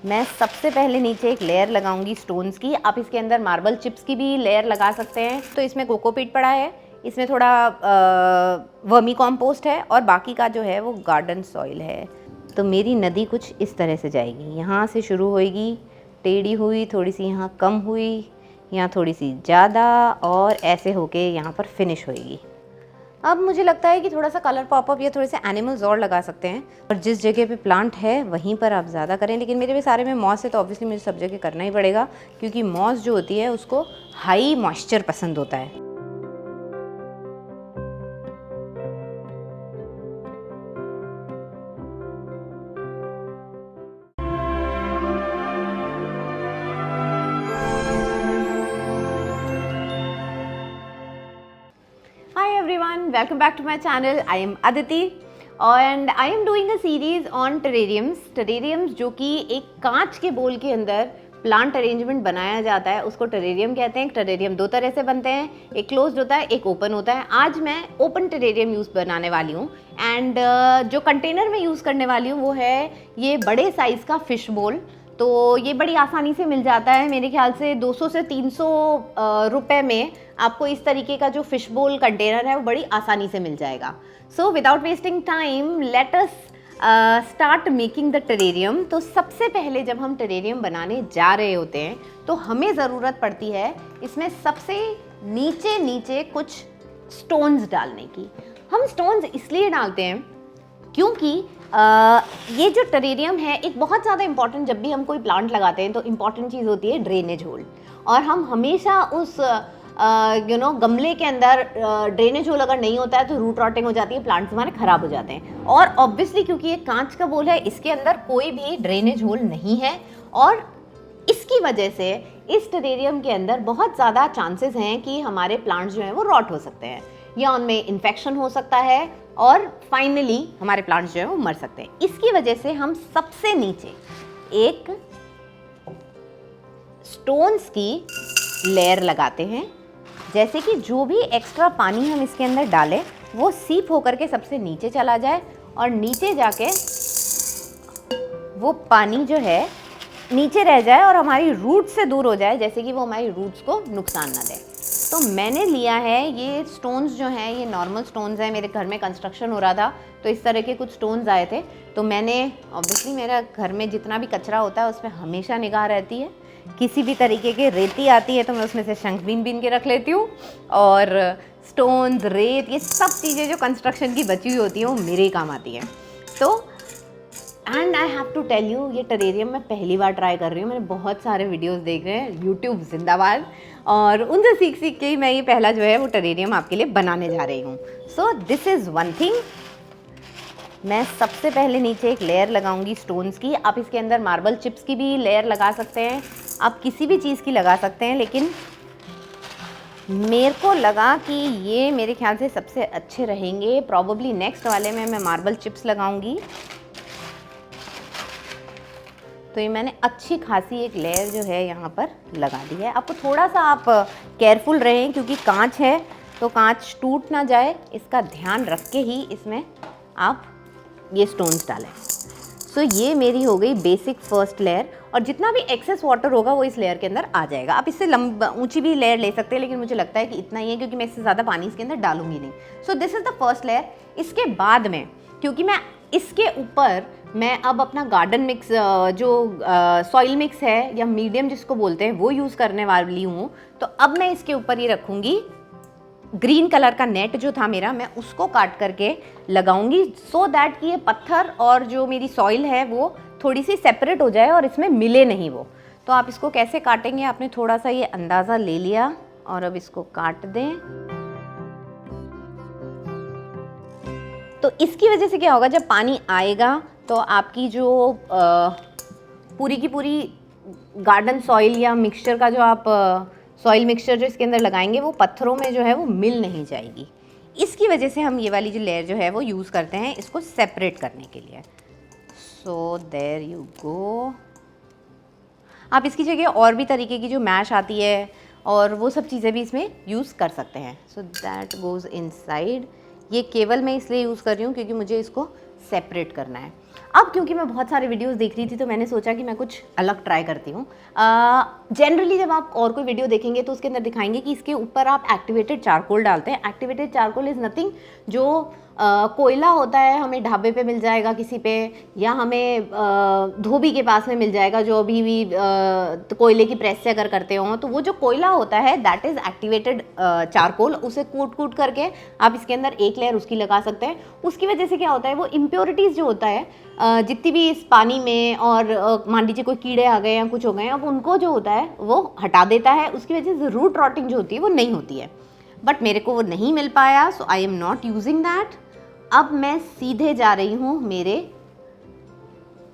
मैं सबसे पहले नीचे एक लेयर लगाऊंगी स्टोन्स की। आप इसके अंदर मार्बल चिप्स की भी लेयर लगा सकते हैं। तो इसमें कोकोपीट पड़ा है, इसमें थोड़ा वर्मी कॉम्पोस्ट है और बाकी का जो है वो गार्डन सॉइल है। तो मेरी नदी कुछ इस तरह से जाएगी, यहाँ से शुरू होएगी, टेढ़ी हुई, थोड़ी सी यहाँ कम हुई, यहाँ थोड़ी सी ज़्यादा, और ऐसे होके यहाँ पर फिनिश होएगी। अब मुझे लगता है कि थोड़ा सा कलर पॉपअप या थोड़े से एनिमल्स और लगा सकते हैं, और जिस जगह पे प्लांट है वहीं पर आप ज़्यादा करें। लेकिन मेरे भी सारे में मॉस है तो ऑब्वियसली मुझे सब जगह करना ही पड़ेगा, क्योंकि मॉस जो होती है उसको हाई मॉइस्चर पसंद होता है। Hi everyone, welcome back to my channel. I am Aditi and I am doing a series on terrariums. Terrariums जो कि एक कांच के बोल के अंदर प्लांट अरेंजमेंट बनाया जाता है, उसको टेरेरियम कहते हैं। टेरेरियम दो तरह से बनते हैं, एक क्लोज्ड होता है, एक ओपन होता है। आज मैं ओपन टेरेरियम यूज़ बनाने वाली हूँ एंड जो कंटेनर में यूज़ करने वाली हूँ वो है ये बड़े साइज़ का फिश बोल। तो ये बड़ी आसानी से मिल जाता है, मेरे ख्याल से 200 से 300 रुपए में आपको इस तरीके का जो फिश बोल कंटेनर है वो बड़ी आसानी से मिल जाएगा। So without wasting time let us start making the terrarium. तो सबसे पहले जब हम टेरेरियम बनाने जा रहे होते हैं तो हमें ज़रूरत पड़ती है इसमें सबसे नीचे नीचे कुछ स्टोन्स डालने की। हम स्टोन्स इसलिए डालते हैं क्योंकि ये जो टेरेरियम है एक बहुत ज़्यादा इंपॉर्टेंट, जब भी हम कोई प्लांट लगाते हैं तो इम्पॉर्टेंट चीज़ होती है ड्रेनेज होल। और हम हमेशा उस गमले के अंदर ड्रेनेज होल अगर नहीं होता है तो रूट रॉटिंग हो जाती है, प्लांट्स हमारे ख़राब हो जाते हैं। और ऑब्वियसली क्योंकि ये कांच का बोल है इसके अंदर कोई भी ड्रेनेज होल नहीं है, और इसकी वजह से इस टेरेरियम के अंदर बहुत ज़्यादा चांसेस हैं कि हमारे प्लांट्स जो हैं वो रॉट हो सकते हैं या उनमें इन्फेक्शन हो सकता है और फाइनली हमारे प्लांट्स जो है वो मर सकते हैं। इसकी वजह से हम सबसे नीचे एक स्टोन्स की लेयर लगाते हैं, जैसे कि जो भी एक्स्ट्रा पानी हम इसके अंदर डालें वो सीप होकर के सबसे नीचे चला जाए और नीचे जाके वो पानी जो है नीचे रह जाए और हमारी रूट से दूर हो जाए, जैसे कि वो हमारी रूट्स को नुकसान ना दे। तो मैंने लिया है ये स्टोन्स जो हैं, ये नॉर्मल स्टोन्स हैं। मेरे घर में कंस्ट्रक्शन हो रहा था तो इस तरह के कुछ स्टोन्स आए थे, तो मैंने ऑब्वियसली मेरा घर में जितना भी कचरा होता है उसमें हमेशा निगाह रहती है। किसी भी तरीके की रेती आती है तो मैं उसमें से शंख बीन के रख लेती हूँ, और स्टोन्स, रेत, ये सब चीज़ें जो कंस्ट्रक्शन की बची हुई होती हैं वो मेरे ही काम आती हैं। तो and I have to tell you, ये टेरेरियम मैं पहली बार ट्राई कर रही हूँ। मैंने बहुत सारे वीडियोस देख रहे हैं, यूट्यूब जिंदाबाद, और उनसे सीख सीख के ही मैं ये पहला जो है वो टेरेरियम आपके लिए बनाने जा रही हूँ। So this is one thing. मैं सबसे पहले नीचे एक लेयर लगाऊंगी स्टोन्स की। आप इसके अंदर मार्बल चिप्स की भी लेयर लगा सकते हैं, आप किसी भी चीज़ की लगा सकते हैं, लेकिन मेरे को लगा कि ये मेरे ख्याल से सबसे अच्छे रहेंगे। प्रॉबेबली नेक्स्ट वाले में मैं मार्बल चिप्स लगाऊंगी। तो ये मैंने अच्छी खासी एक लेयर जो है यहाँ पर लगा दी है। आपको थोड़ा सा आप केयरफुल रहें क्योंकि कांच है तो कांच टूट ना जाए, इसका ध्यान रख के ही इसमें आप ये स्टोन्स डालें। सो ये मेरी हो गई बेसिक फर्स्ट लेयर, और जितना भी एक्सेस वाटर होगा वो इस लेयर के अंदर आ जाएगा। आप इससे ऊंची भी लेयर ले सकते हैं, लेकिन मुझे लगता है कि इतना ही है क्योंकि मैं इससे ज़्यादा पानी इसके अंदर डालूंगी नहीं। सो this is the first layer. इसके बाद में क्योंकि मैं इसके ऊपर मैं अब अपना गार्डन मिक्स जो सॉइल मिक्स है या मीडियम जिसको बोलते हैं वो यूज़ करने वाली हूँ, तो अब मैं इसके ऊपर ये रखूँगी ग्रीन कलर का नेट जो था मेरा, मैं उसको काट करके लगाऊंगी, सो दैट कि ये पत्थर और जो मेरी सॉइल है वो थोड़ी सी सेपरेट हो जाए और इसमें मिले नहीं वो। तो आप इसको कैसे काटेंगे, आपने थोड़ा सा ये अंदाज़ा ले लिया और अब इसको काट दें। तो इसकी वजह से क्या होगा, जब पानी आएगा तो आपकी जो पूरी की पूरी गार्डन सॉइल या मिक्सचर का जो आप सॉइल मिक्सचर जो इसके अंदर लगाएंगे वो पत्थरों में जो है वो मिल नहीं जाएगी। इसकी वजह से हम ये वाली जो लेयर जो है वो यूज़ करते हैं इसको सेपरेट करने के लिए। So there you go. आप इसकी जगह और भी तरीके की जो मैश आती है और वो सब चीज़ें भी इसमें यूज़ कर सकते हैं। So that goes inside. ये केवल मैं इसलिए यूज़ कर रही हूँ क्योंकि मुझे इसको सेपरेट करना है। अब क्योंकि मैं बहुत सारे वीडियोस देख रही थी तो मैंने सोचा कि मैं कुछ अलग ट्राई करती हूँ। जनरली जब आप और कोई वीडियो देखेंगे तो उसके अंदर दिखाएंगे कि इसके ऊपर आप एक्टिवेटेड चारकोल डालते हैं। एक्टिवेटेड चारकोल इज़ नथिंग, जो कोयला होता है हमें ढाबे पे मिल जाएगा किसी पे, या हमें धोबी के पास में मिल जाएगा जो अभी भी तो कोयले की प्रेस से अगर करते हो, तो वो जो कोयला होता है दैट इज़ एक्टिवेटेड चारकोल। उसे कूट कूट करके आप इसके अंदर एक लेयर उसकी लगा सकते हैं। उसकी वजह से क्या होता है, वो इम्प्योरिटीज़ जो होता है जितनी भी इस पानी में, और मान लीजिए कोई कीड़े आ गए या कुछ हो गए, अब उनको जो होता है वो हटा देता है। उसकी वजह से रूट रॉटिंग जो होती है वो नहीं होती है। बट मेरे को वो नहीं मिल पाया, so I am not using that. अब मैं सीधे जा रही हूँ मेरे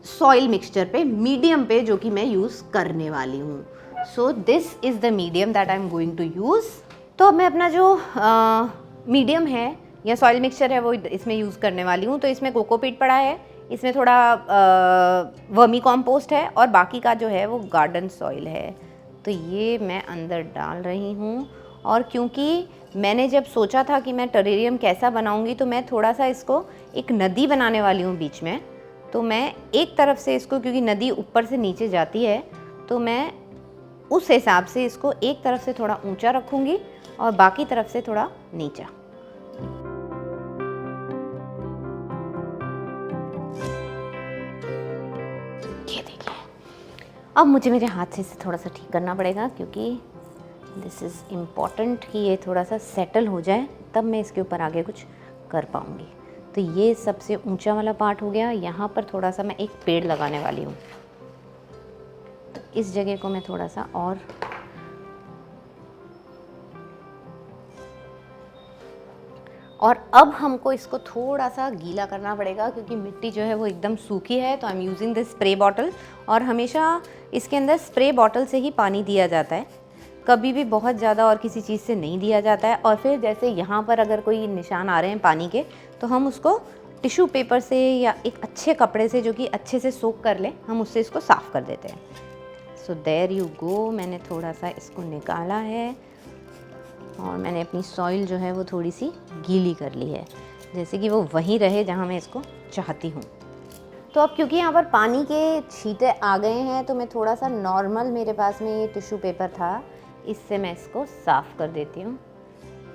सॉइल मिक्सचर पे, मीडियम पे, जो कि मैं यूज़ करने वाली हूँ। So this is the medium that I am going to use. तो अब मैं अपना जो मीडियम है या सॉइल मिक्सचर है वो इसमें यूज़ करने वाली हूँ। तो इसमें कोकोपीट पड़ा है, इसमें थोड़ा वर्मी कॉम्पोस्ट है, और बाकी का जो है वो गार्डन सॉइल है। तो ये मैं अंदर डाल रही हूँ। और क्योंकि मैंने जब सोचा था कि मैं टेरेरियम कैसा बनाऊंगी, तो मैं थोड़ा सा इसको एक नदी बनाने वाली हूँ बीच में। तो मैं एक तरफ से इसको, क्योंकि नदी ऊपर से नीचे जाती है, तो मैं उस हिसाब से इसको एक तरफ से थोड़ा ऊंचा रखूँगी और बाकी तरफ से थोड़ा नीचा। ये देखिए, अब मुझे मेरे हाथ से इसे थोड़ा सा ठीक करना पड़ेगा, क्योंकि दिस इज़ इम्पॉर्टेंट कि ये थोड़ा सा सेटल हो जाए, तब मैं इसके ऊपर आगे कुछ कर पाऊँगी। तो ये सबसे ऊंचा वाला पार्ट हो गया। यहाँ पर थोड़ा सा मैं एक पेड़ लगाने वाली हूँ, तो इस जगह को मैं थोड़ा सा और अब हमको इसको थोड़ा सा गीला करना पड़ेगा, क्योंकि मिट्टी जो है वो एकदम सूखी है। तो I am using this spray bottle, और हमेशा इसके अंदर स्प्रे बॉटल से ही पानी दिया जाता है, कभी भी बहुत ज़्यादा और किसी चीज़ से नहीं दिया जाता है। और फिर जैसे यहाँ पर अगर कोई निशान आ रहे हैं पानी के, तो हम उसको टिश्यू पेपर से या एक अच्छे कपड़े से, जो कि अच्छे से सोक कर ले, हम उससे इसको साफ़ कर देते हैं। सो देयर यू गो, मैंने थोड़ा सा इसको निकाला है, और मैंने अपनी सॉइल जो है वो थोड़ी सी गीली कर ली है, जैसे कि वो वहीं रहे जहाँ मैं इसको चाहती हूँ। तो अब क्योंकि यहाँ पर पानी के छींटे आ गए हैं, तो मैं थोड़ा सा नॉर्मल, मेरे पास में ये टिश्यू पेपर था, इससे मैं इसको साफ़ कर देती हूँ।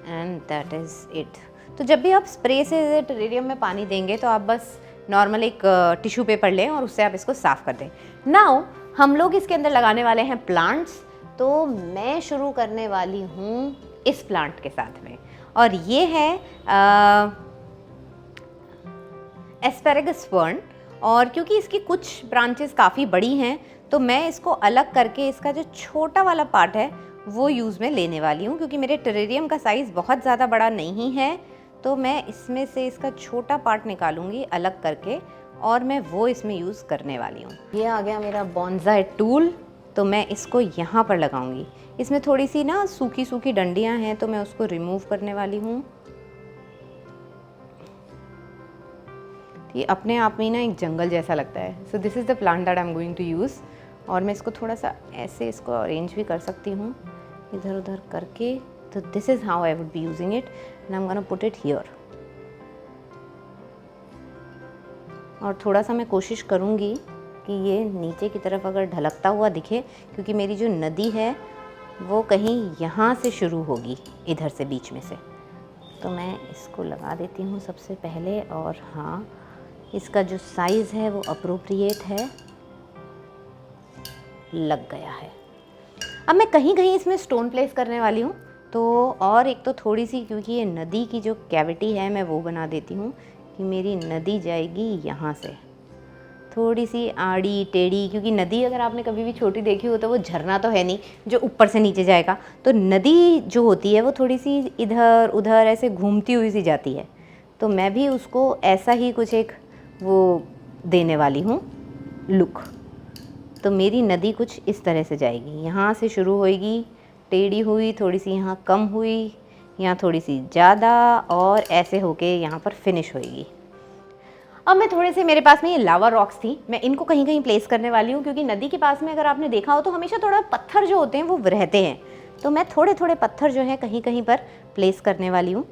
And that is it. तो जब भी आप स्प्रे से टेरेरियम में पानी देंगे, तो आप बस नॉर्मल एक टिश्यू पेपर लें और उससे आप इसको साफ़ कर दें। नाउ हम लोग इसके अंदर लगाने वाले हैं प्लांट्स। तो मैं शुरू करने वाली हूँ इस प्लांट के साथ में, और ये है एस्पेरेगस फर्न। और क्योंकि इसकी कुछ ब्रांचेस काफ़ी बड़ी हैं, तो मैं इसको अलग करके इसका जो छोटा वाला पार्ट है वो यूज़ में लेने वाली हूँ, क्योंकि मेरे टेरेरियम का साइज़ बहुत ज़्यादा बड़ा नहीं है। तो मैं इसमें से इसका छोटा पार्ट निकालूंगी अलग करके, और मैं वो इसमें यूज़ करने वाली हूँ। ये आ गया मेरा बॉन्साई टूल। तो मैं इसको यहाँ पर लगाऊंगी। इसमें थोड़ी सी ना सूखी सूखी डंडियाँ हैं, तो मैं उसको रिमूव करने वाली हूँ। ये अपने आप में ही ना एक जंगल जैसा लगता है। So this is the plant that I am going to use. और मैं इसको थोड़ा सा ऐसे इसको अरेंज भी कर सकती हूँ, इधर उधर करके। तो this is how I would be using it, and I am gonna put it here. और थोड़ा सा मैं कोशिश करूँगी कि ये नीचे की तरफ अगर ढलकता हुआ दिखे, क्योंकि मेरी जो नदी है वो कहीं यहाँ से शुरू होगी, इधर से बीच में से। तो मैं इसको लगा देती हूँ सबसे पहले। और हाँ, इसका जो साइज़ है वो अप्रोप्रिएट है, लग गया है। अब मैं कहीं कहीं इसमें स्टोन प्लेस करने वाली हूँ। तो और एक तो थोड़ी सी, क्योंकि ये नदी की जो कैविटी है, मैं वो बना देती हूँ कि मेरी नदी जाएगी यहाँ से, थोड़ी सी आड़ी टेढ़ी। क्योंकि नदी अगर आपने कभी भी छोटी देखी हो, तो वो झरना तो है नहीं जो ऊपर से नीचे जाएगा। तो नदी जो होती है वो थोड़ी सी इधर उधर ऐसे घूमती हुई सी जाती है। तो मैं भी उसको ऐसा ही कुछ एक वो देने वाली हूँ लुक। तो मेरी नदी कुछ इस तरह से जाएगी, यहाँ से शुरू होएगी, टेढ़ी हुई, थोड़ी सी यहाँ कम हुई, यहाँ थोड़ी सी ज़्यादा, और ऐसे होके यहाँ पर फिनिश होएगी। अब मैं थोड़े से, मेरे पास में ये लावा रॉक्स थी, मैं इनको कहीं कहीं प्लेस करने वाली हूँ, क्योंकि नदी के पास में अगर आपने देखा हो तो हमेशा थोड़ा पत्थर जो होते हैं वो रहते हैं। तो मैं थोड़े थोड़े पत्थर जो है कहीं कहीं पर प्लेस करने वाली हूँ।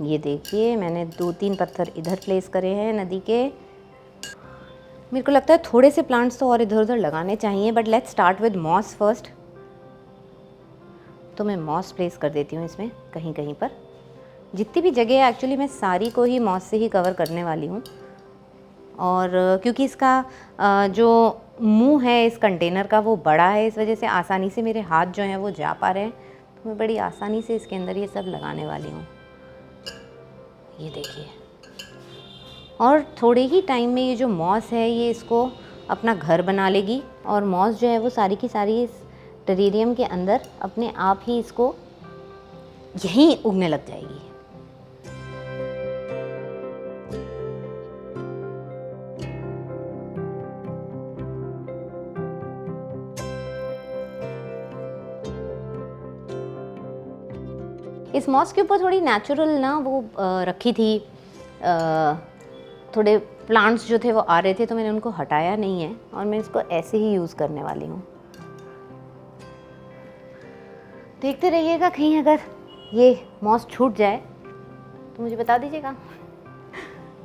ये देखिए, मैंने 2-3 पत्थर इधर प्लेस करे हैं नदी के, मेरे को लगता है थोड़े से प्लांट्स तो और इधर उधर लगाने चाहिए, but let's start with moss first. तो मैं मॉस प्लेस कर देती हूँ इसमें कहीं कहीं पर। जितनी भी जगह है एक्चुअली मैं सारी को ही मॉस से ही कवर करने वाली हूँ। और क्योंकि इसका जो मुंह है इस कंटेनर का वो बड़ा है, इस वजह से आसानी से मेरे हाथ जो हैं वो जा पा रहे हैं, तो मैं बड़ी आसानी से इसके अंदर ये सब लगाने वाली हूँ। ये देखिए, और थोड़े ही टाइम में ये जो मॉस है ये इसको अपना घर बना लेगी, और मॉस जो है वो सारी की सारी इस टेरेरियम के अंदर अपने आप ही इसको यहीं उगने लग जाएगी। इस मॉस के ऊपर थोड़ी नेचुरल ना वो रखी थी, थोड़े प्लांट्स जो थे वो आ रहे थे, तो मैंने उनको हटाया नहीं है और मैं इसको ऐसे ही यूज़ करने वाली हूँ। देखते रहिएगा, कहीं अगर ये मॉस छूट जाए तो मुझे बता दीजिएगा।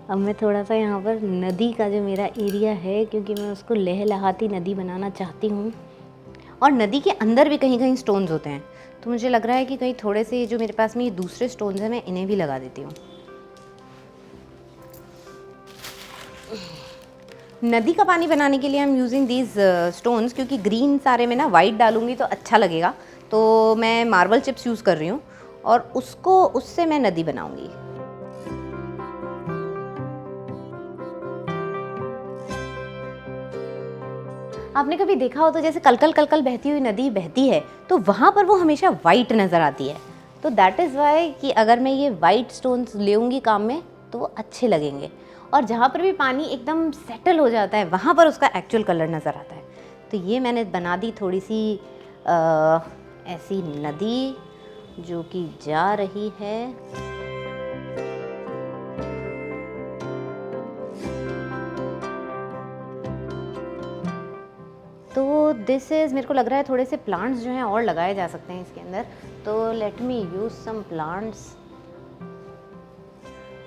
अब मैं थोड़ा सा यहाँ पर नदी का जो मेरा एरिया है, क्योंकि मैं उसको लहलहाती नदी बनाना चाहती हूँ, और नदी के अंदर भी कहीं कहीं स्टोन्स होते हैं, तो मुझे लग रहा है कि कहीं थोड़े से ये जो मेरे पास में ये दूसरे स्टोन्स हैं मैं इन्हें भी लगा देती हूँ। नदी का पानी बनाने के लिए I am using these stones, क्योंकि ग्रीन सारे में ना वाइट डालूंगी तो अच्छा लगेगा, तो मैं मार्बल चिप्स यूज़ कर रही हूँ और उससे मैं नदी बनाऊंगी। आपने कभी देखा हो तो जैसे कलकल कलकल बहती हुई नदी बहती है तो वहाँ पर वो हमेशा वाइट नज़र आती है, तो दैट इज़ वाई कि अगर मैं ये वाइट स्टोन्स लेऊंगी काम में तो वो अच्छे लगेंगे, और जहाँ पर भी पानी एकदम सेटल हो जाता है वहाँ पर उसका एक्चुअल कलर नज़र आता है। तो ये मैंने बना दी थोड़ी सी ऐसी नदी जो कि जा रही है। तो दिस इज़, मेरे को लग रहा है थोड़े से प्लांट्स जो हैं और लगाए जा सकते हैं इसके अंदर, तो let me use some plants.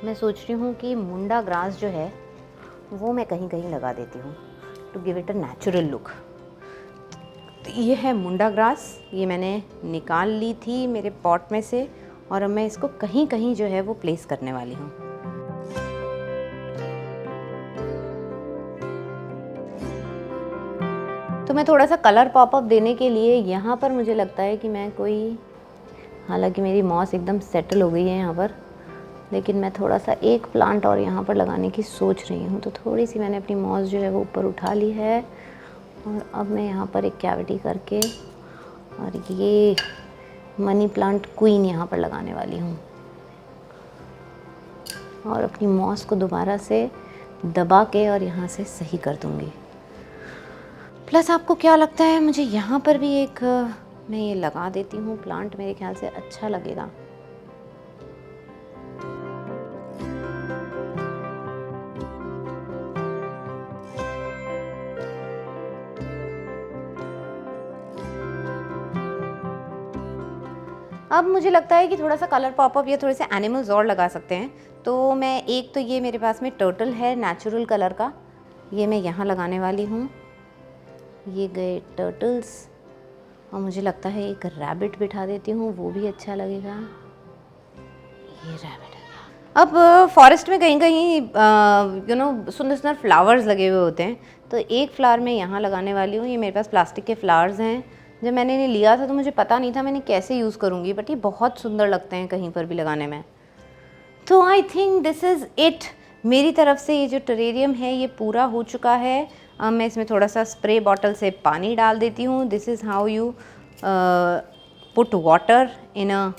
मैं सोच रही हूँ कि मुंडा ग्रास जो है वो मैं कहीं कहीं लगा देती हूँ to give it a natural look. ये है मुंडा ग्रास, ये मैंने निकाल ली थी मेरे पॉट में से, और अब मैं इसको कहीं कहीं जो है वो प्लेस करने वाली हूँ। तो मैं थोड़ा सा कलर पॉपअप देने के लिए यहाँ पर मुझे लगता है कि मैं कोई, हालांकि मेरी मॉस एकदम सेटल हो गई है यहाँ पर, लेकिन मैं थोड़ा सा एक प्लांट और यहाँ पर लगाने की सोच रही हूँ। तो थोड़ी सी मैंने अपनी मॉस जो है वो ऊपर उठा ली है, और अब मैं यहाँ पर एक कैविटी करके और ये मनी प्लांट क्वीन यहाँ पर लगाने वाली हूँ, और अपनी मॉस को दोबारा से दबा के और यहाँ से सही कर दूँगी। प्लस आपको क्या लगता है, मुझे यहाँ पर भी एक मैं ये लगा देती हूँ प्लांट, मेरे ख्याल से अच्छा लगेगा। अब मुझे लगता है कि थोड़ा सा कलर पॉपअप या थोड़े से एनिमल्स और लगा सकते हैं, तो मैं एक, तो ये मेरे पास में टर्टल है नेचुरल कलर का, ये मैं यहाँ लगाने वाली हूँ। ये गए टर्टल्स, और मुझे लगता है एक रैबिट बिठा देती हूँ, वो भी अच्छा लगेगा। ये रैबिट है। अब फॉरेस्ट में कहीं कहीं सुंदर सुंदर फ्लावर्स लगे हुए होते हैं, तो एक फ्लावर मैं यहाँ लगाने वाली हूँ। ये मेरे पास प्लास्टिक के फ्लावर्स हैं, जब मैंने इन्हें लिया था तो मुझे पता नहीं था मैंने कैसे यूज़ करूँगी, बट ये बहुत सुंदर लगते हैं कहीं पर भी लगाने में। तो I think this is it, मेरी तरफ से ये जो टेरेरियम है ये पूरा हो चुका है। अब मैं इसमें थोड़ा सा स्प्रे बॉटल से पानी डाल देती हूँ। This is how you put water in a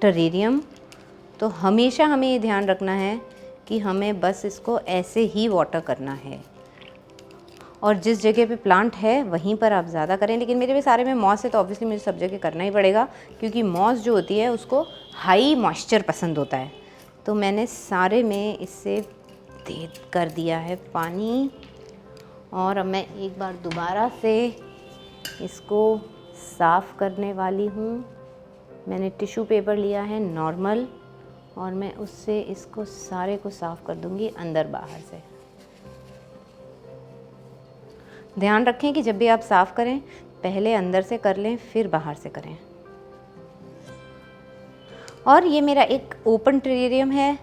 terrarium. तो हमेशा हमें ये ध्यान रखना है कि हमें बस इसको ऐसे ही वाटर करना है, और जिस जगह पे प्लांट है वहीं पर आप ज़्यादा करें। लेकिन मेरे भी सारे में मॉस है तो ऑब्वियसली मुझे सब जगह करना ही पड़ेगा, क्योंकि मॉस जो होती है उसको हाई मॉइस्चर पसंद होता है। तो मैंने सारे में इससे दे कर दिया है पानी, और अब मैं एक बार दोबारा से इसको साफ़ करने वाली हूँ। मैंने टिश्यू पेपर लिया है नॉर्मल, और मैं उससे इसको सारे को साफ़ कर दूँगी अंदर बाहर से। ध्यान रखें कि जब भी आप साफ़ करें पहले अंदर से कर लें फिर बाहर से करें। और ये मेरा एक ओपन टेरेरियम है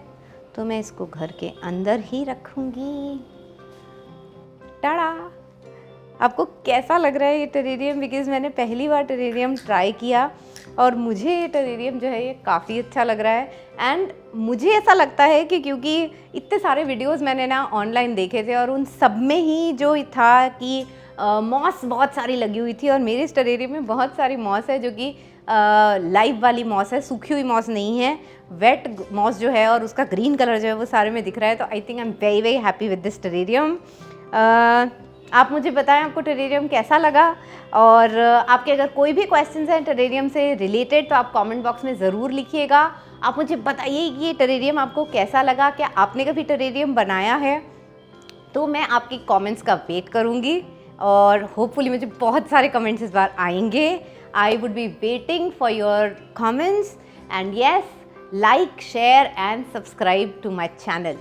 तो मैं इसको घर के अंदर ही रखूँगी। टाड़ा! आपको कैसा लग रहा है ये टेरेरियम? बिकॉज़ मैंने पहली बार टेरेरियम ट्राई किया और मुझे ये टेरेरियम जो है ये काफ़ी अच्छा लग रहा है। एंड मुझे ऐसा लगता है कि क्योंकि इतने सारे वीडियोस मैंने ना ऑनलाइन देखे थे और उन सब में ही जो था कि मॉस बहुत सारी लगी हुई थी और मेरे इस टेरेरियम में बहुत सारी मॉस है जो कि लाइव वाली मॉस है, सूखी हुई मॉस नहीं है, वेट मॉस जो है और उसका ग्रीन कलर जो है वो सारे में दिख रहा है। तो I think I am very very happy with this terrarium. आप मुझे बताएं आपको टेरेरियम कैसा लगा और आपके अगर कोई भी क्वेश्चंस हैं टेरेरियम से रिलेटेड तो आप कमेंट बॉक्स में ज़रूर लिखिएगा। आप मुझे बताइए कि ये टेरेरियम आपको कैसा लगा, क्या आपने कभी टेरेरियम बनाया है? तो मैं आपकी कमेंट्स का वेट करूँगी और होपफुली मुझे बहुत सारे कमेंट्स इस बार आएंगे। I would be waiting for your comments and yes, like, share and subscribe to my channel.